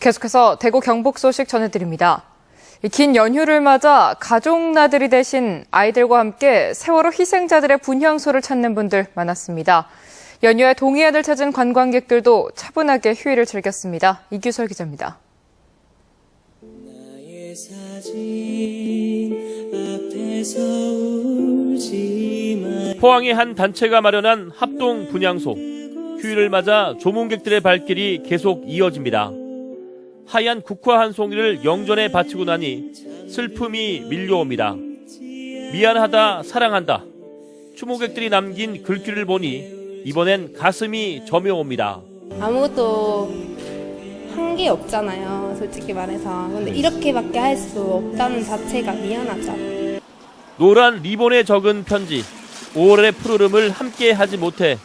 계속해서 대구 경북 소식 전해드립니다. 긴 연휴를 맞아 가족 나들이 대신 아이들과 함께 세월호 희생자들의 분향소를 찾는 분들 많았습니다. 연휴에 동해안을 찾은 관광객들도 차분하게 휴일을 즐겼습니다. 이규설 기자입니다. 포항의 한 단체가 마련한 합동 분향소. 휴일을 맞아 조문객들의 발길이 계속 이어집니다. 하얀 국화 한 송이를 영전에 바치고 나니 슬픔이 밀려옵니다. 미안하다, 사랑한다. 추모객들이 남긴 글귀를 보니 이번엔 가슴이 저며옵니다. 아무것도 한 게 없잖아요, 솔직히 말해서. 근데 이렇게밖에 할 수 없다는 자체가 미안하죠. 노란 리본에 적은 편지. 5월의 푸르름을 함께 하지 못해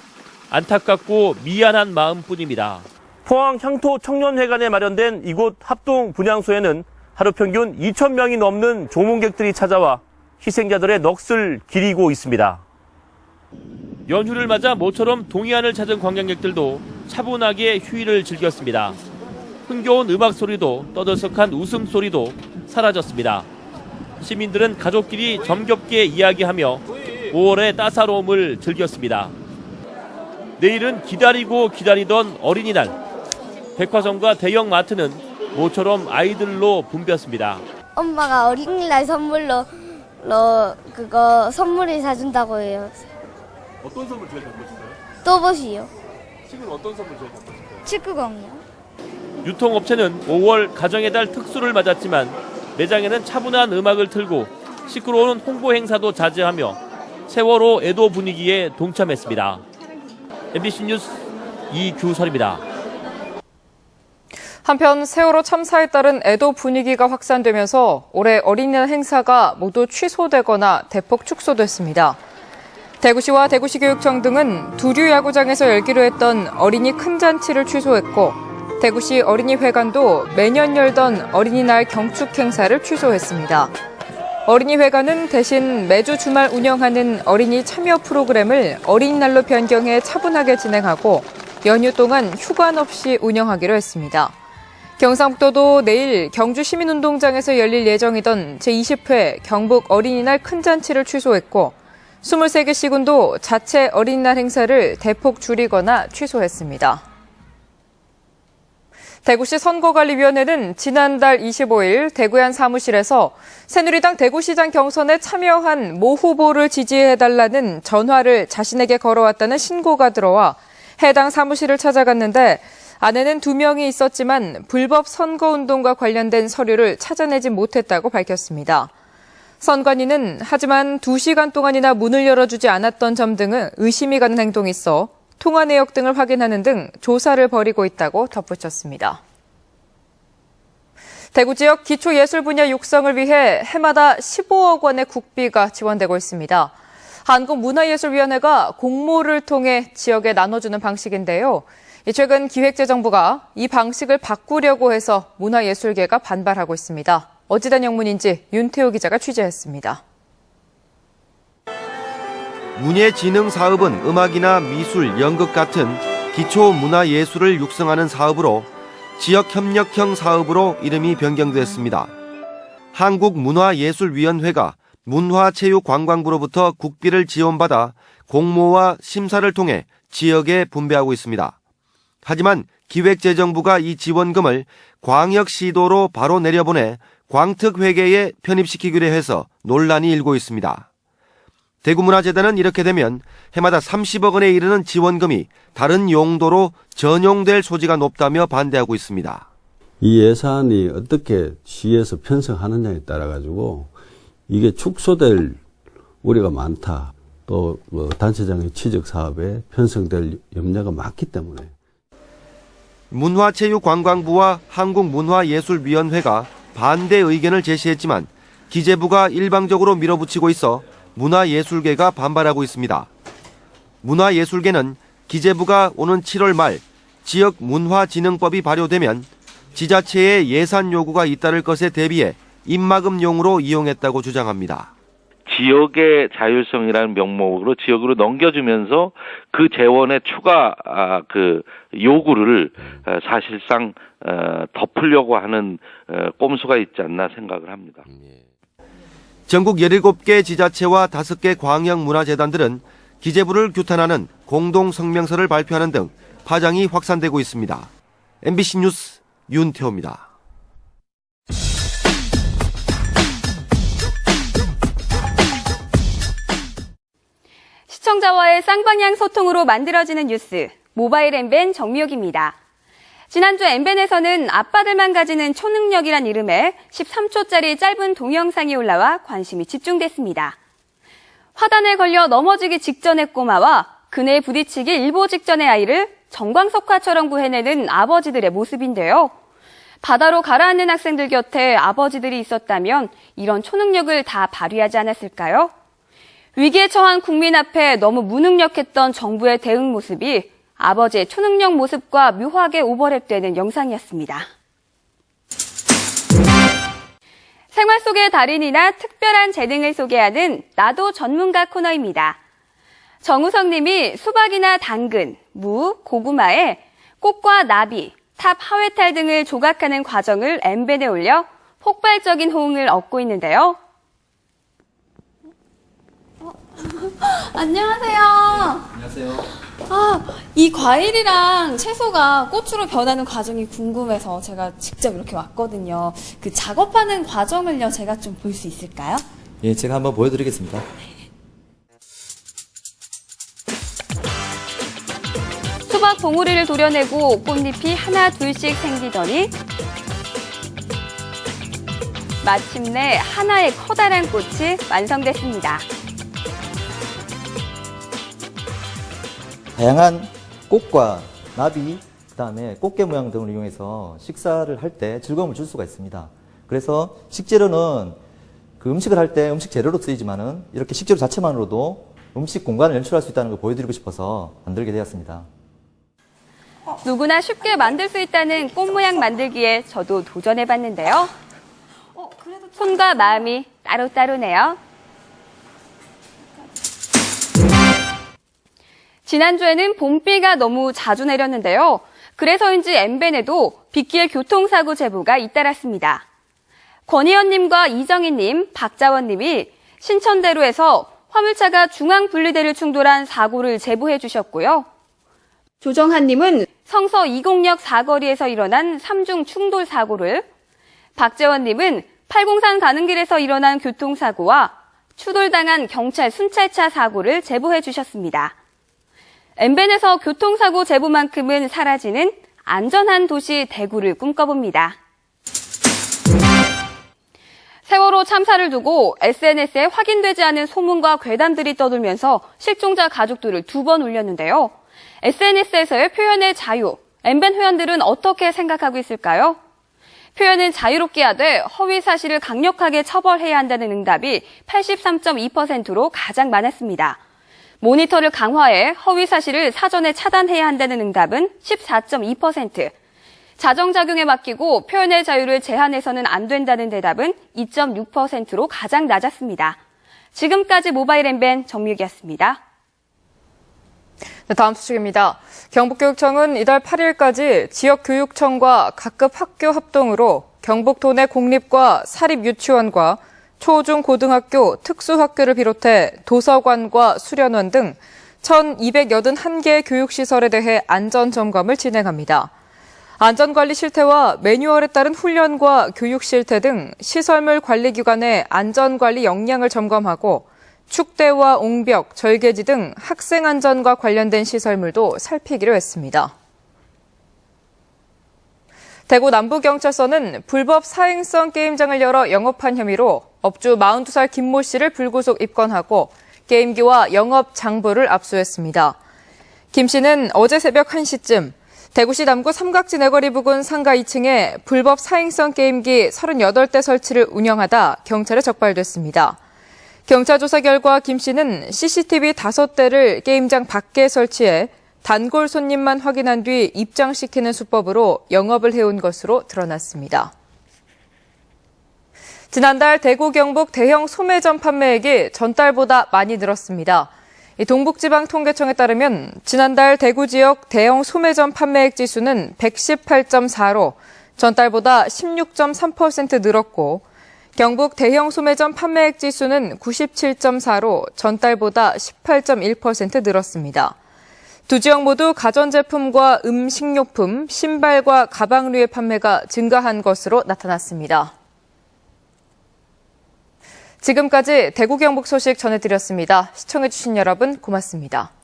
안타깝고 미안한 마음뿐입니다. 포항 향토 청년회관에 마련된 이곳 합동 분향소에는 하루 평균 2,000명이 넘는 조문객들이 찾아와 희생자들의 넋을 기리고 있습니다. 연휴를 맞아 모처럼 동해안을 찾은 관광객들도 차분하게 휴일을 즐겼습니다. 흥겨운 음악 소리도 떠들썩한 웃음소리도 사라졌습니다. 시민들은 가족끼리 정겹게 이야기하며 5월의 따사로움을 즐겼습니다. 내일은 기다리고 기다리던 어린이날. 백화점과 대형 마트는 모처럼 아이들로 붐볐습니다. 엄마가 어린이날 선물로 선물을 사준다고 해요. 어떤 선물 제일 갖고 싶어요? 또봇이요. 지금 어떤 선물 제일 갖고 싶어요? 축구공이요. 유통업체는 5월 가정의 달 특수를 맞았지만 매장에는 차분한 음악을 틀고 시끄러운 홍보 행사도 자제하며 세월호 애도 분위기에 동참했습니다. MBC 뉴스 이규설입니다. 한편 세월호 참사에 따른 애도 분위기가 확산되면서 올해 어린이날 행사가 모두 취소되거나 대폭 축소됐습니다. 대구시와 대구시 교육청 등은 두류 야구장에서 열기로 했던 어린이 큰 잔치를 취소했고 대구시 어린이회관도 매년 열던 어린이날 경축 행사를 취소했습니다. 어린이회관은 대신 매주 주말 운영하는 어린이 참여 프로그램을 어린이날로 변경해 차분하게 진행하고 연휴 동안 휴관 없이 운영하기로 했습니다. 경상북도도 내일 경주시민운동장에서 열릴 예정이던 제20회 경북 어린이날 큰 잔치를 취소했고 23개 시군도 자체 어린이날 행사를 대폭 줄이거나 취소했습니다. 대구시 선거관리위원회는 지난달 25일 대구의 한 사무실에서 새누리당 대구시장 경선에 참여한 모 후보를 지지해달라는 전화를 자신에게 걸어왔다는 신고가 들어와 해당 사무실을 찾아갔는데 안에는 2명이 있었지만 불법 선거운동과 관련된 서류를 찾아내지 못했다고 밝혔습니다. 선관위는 하지만 2시간 동안이나 문을 열어주지 않았던 점 등은 의심이 가는 행동이 있어 통화 내역 등을 확인하는 등 조사를 벌이고 있다고 덧붙였습니다. 대구 지역 기초예술 분야 육성을 위해 해마다 15억 원의 국비가 지원되고 있습니다. 한국문화예술위원회가 공모를 통해 지역에 나눠주는 방식인데요. 최근 기획재정부가 이 방식을 바꾸려고 해서 문화예술계가 반발하고 있습니다. 어찌된 영문인지 윤태호 기자가 취재했습니다. 문예진흥 사업은 음악이나 미술, 연극 같은 기초 문화예술을 육성하는 사업으로 지역협력형 사업으로 이름이 변경됐습니다. 한국문화예술위원회가 문화체육관광부로부터 국비를 지원받아 공모와 심사를 통해 지역에 분배하고 있습니다. 하지만 기획재정부가 이 지원금을 광역시도로 바로 내려보내 광특회계에 편입시키기로 해서 논란이 일고 있습니다. 대구문화재단은 이렇게 되면 해마다 30억 원에 이르는 지원금이 다른 용도로 전용될 소지가 높다며 반대하고 있습니다. 이 예산이 어떻게 시에서 편성하느냐에 따라 가지고 이게 축소될 우려가 많다. 또 단체장의 취득 사업에 편성될 염려가 많기 때문에. 문화체육관광부와 한국문화예술위원회가 반대 의견을 제시했지만 기재부가 일방적으로 밀어붙이고 있어 문화예술계가 반발하고 있습니다. 문화예술계는 기재부가 오는 7월 말 지역 문화진흥법이 발효되면 지자체의 예산 요구가 잇따를 것에 대비해 입막음용으로 이용했다고 주장합니다. 지역의 자율성이라는 명목으로 지역으로 넘겨주면서 그 재원의 추가 그 요구를 사실상 덮으려고 하는 꼼수가 있지 않나 생각을 합니다. 전국 17개 지자체와 5개 광역문화재단들은 기재부를 규탄하는 공동 성명서를 발표하는 등 파장이 확산되고 있습니다. MBC 뉴스 윤태호입니다. 시청자와의 쌍방향 소통으로 만들어지는 뉴스, 모바일 MBN 정미옥입니다. 지난주 MBN에서는 아빠들만 가지는 초능력이란 이름의 13초짜리 짧은 동영상이 올라와 관심이 집중됐습니다. 화단에 걸려 넘어지기 직전의 꼬마와 그네에 부딪히기 일보 직전의 아이를 정광석화처럼 구해내는 아버지들의 모습인데요. 바다로 가라앉는 학생들 곁에 아버지들이 있었다면 이런 초능력을 다 발휘하지 않았을까요? 위기에 처한 국민 앞에 너무 무능력했던 정부의 대응 모습이 아버지의 초능력 모습과 묘하게 오버랩되는 영상이었습니다. 생활 속의 달인이나 특별한 재능을 소개하는 나도 전문가 코너입니다. 정우성 님이 수박이나 당근, 무, 고구마에 꽃과 나비, 탑 하회탈 등을 조각하는 과정을 MBN에 올려 폭발적인 호응을 얻고 있는데요. 안녕하세요. 안녕하세요. 이 과일이랑 채소가 꽃으로 변하는 과정이 궁금해서 제가 직접 이렇게 왔거든요. 그 작업하는 과정을요, 제가 좀 볼 수 있을까요? 예, 제가 한번 보여드리겠습니다. 수박 봉우리를 도려내고 꽃잎이 하나 둘씩 생기더니 마침내 하나의 커다란 꽃이 완성됐습니다. 다양한 꽃과 나비, 그다음에 꽃게 모양 등을 이용해서 식사를 할 때 즐거움을 줄 수가 있습니다. 그래서 식재료는 그 음식을 할 때 음식 재료로 쓰이지만은 이렇게 식재료 자체만으로도 음식 공간을 연출할 수 있다는 걸 보여드리고 싶어서 만들게 되었습니다. 누구나 쉽게 만들 수 있다는 꽃 모양 만들기에 저도 도전해봤는데요. 손과 마음이 따로따로네요. 지난주에는 봄비가 너무 자주 내렸는데요. 그래서인지 MBN에도 빗길 교통사고 제보가 잇따랐습니다. 권희연님과 이정희님, 박자원님이 신천대로에서 화물차가 중앙분리대를 충돌한 사고를 제보해 주셨고요. 조정한님은 성서 20역 사거리에서 일어난 3중 충돌 사고를, 박재원님은 팔공산 가는 길에서 일어난 교통사고와 추돌당한 경찰 순찰차 사고를 제보해 주셨습니다. MBN에서 교통사고 제보만큼은 사라지는 안전한 도시 대구를 꿈꿔봅니다. 세월호 참사를 두고 SNS에 확인되지 않은 소문과 괴담들이 떠돌면서 실종자 가족들을 2번 울렸는데요. SNS에서의 표현의 자유, MBN 회원들은 어떻게 생각하고 있을까요? 표현은 자유롭게 하되 허위 사실을 강력하게 처벌해야 한다는 응답이 83.2%로 가장 많았습니다. 모니터를 강화해 허위 사실을 사전에 차단해야 한다는 응답은 14.2%, 자정작용에 맡기고 표현의 자유를 제한해서는 안 된다는 대답은 2.6%로 가장 낮았습니다. 지금까지 모바일 MBN 정미욱이었습니다. 네, 다음 소식입니다. 경북교육청은 이달 8일까지 지역교육청과 각급 학교 합동으로 경북도 내 공립과 사립유치원과 초중고등학교, 특수학교를 비롯해 도서관과 수련원 등 1,281개의 교육시설에 대해 안전점검을 진행합니다. 안전관리 실태와 매뉴얼에 따른 훈련과 교육 실태 등 시설물 관리기관의 안전관리 역량을 점검하고 축대와 옹벽, 절개지 등 학생 안전과 관련된 시설물도 살피기로 했습니다. 대구 남부경찰서는 불법 사행성 게임장을 열어 영업한 혐의로 업주 42살 김모 씨를 불구속 입건하고 게임기와 영업 장부를 압수했습니다. 김 씨는 어제 새벽 1시쯤 대구시 남구 삼각지 내거리 부근 상가 2층에 불법 사행성 게임기 38대 설치를 운영하다 경찰에 적발됐습니다. 경찰 조사 결과 김 씨는 CCTV 5대를 게임장 밖에 설치해 단골 손님만 확인한 뒤 입장시키는 수법으로 영업을 해온 것으로 드러났습니다. 지난달 대구 경북 대형 소매점 판매액이 전달보다 많이 늘었습니다. 동북지방통계청에 따르면 지난달 대구 지역 대형 소매점 판매액 지수는 118.4로 전달보다 16.3% 늘었고 경북 대형 소매점 판매액 지수는 97.4로 전달보다 18.1% 늘었습니다. 두 지역 모두 가전제품과 음식료품, 신발과 가방류의 판매가 증가한 것으로 나타났습니다. 지금까지 대구 경북 소식 전해드렸습니다. 시청해주신 여러분 고맙습니다.